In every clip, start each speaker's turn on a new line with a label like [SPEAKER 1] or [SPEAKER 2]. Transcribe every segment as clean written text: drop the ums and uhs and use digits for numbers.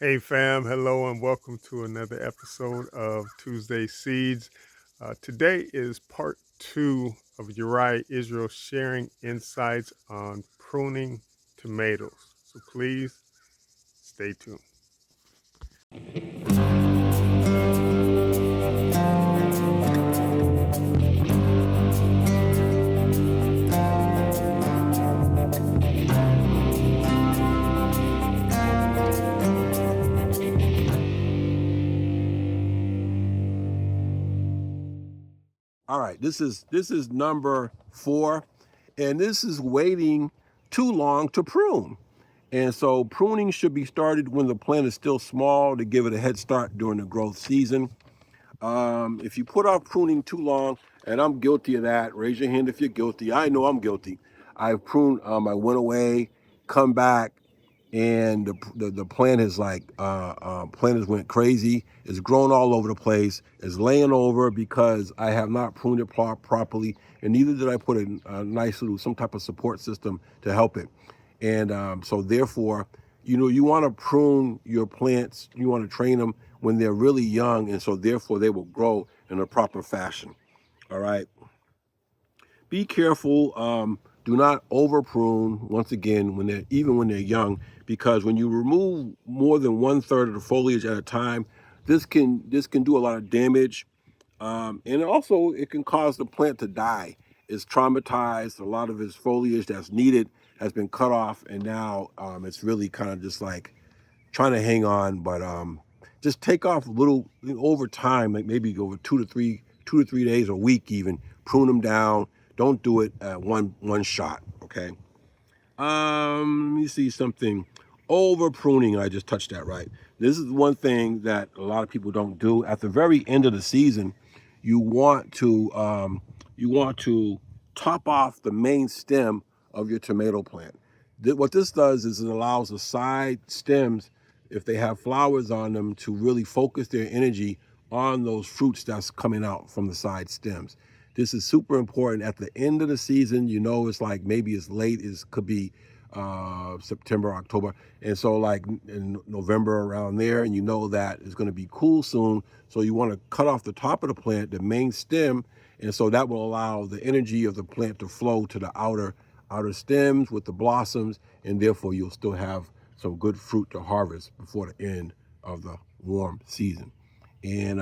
[SPEAKER 1] Hey fam, hello and welcome to another episode of Tuesday Seeds. Today is part 2 of Uriah Israel sharing insights on pruning tomatoes. So please stay tuned.
[SPEAKER 2] All right, this is number 4, and this is waiting too long to prune. And so pruning should be started when the plant is still small to give it a head start during the growth season. If you put off pruning too long, and I'm guilty of that, raise your hand if you're guilty. I know I'm guilty. I've pruned, I went away, come back, and the plant is plant has went crazy. It's grown all over the place. It's laying over because I have not pruned it properly, and neither did I put a nice little some type of support system to help it. And so therefore, you want to prune your plants. You want to train them when they're really young, and so therefore they will grow in a proper fashion. All right. Be careful. Do not over prune once again when they're young, because when you remove more than 1/3 of the foliage at a time, this can do a lot of damage, and also it can cause the plant to die. It's traumatized. A lot of its foliage that's needed has been cut off, and now it's really kind of just like trying to hang on, but just take off a little over time, like maybe over 2 to 3 days, a week even. Prune them down. Don't do it at one shot. Okay. Let me see something. Over pruning. I just touched that right. This is one thing that a lot of people don't do. At the very end of the season, you want to top off the main stem of your tomato plant. What this does is it allows the side stems, if they have flowers on them, to really focus their energy on those fruits that's coming out from the side stems. This is super important at the end of the season. It's like maybe as late as could be September, October, and so like in November around there, and that it's going to be cool soon. So you want to cut off the top of the plant, the main stem, and so that will allow the energy of the plant to flow to the outer stems with the blossoms, and therefore you'll still have some good fruit to harvest before the end of the warm season. And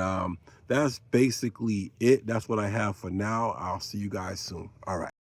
[SPEAKER 2] that's basically it. That's what I have for now. I'll see you guys soon. All right.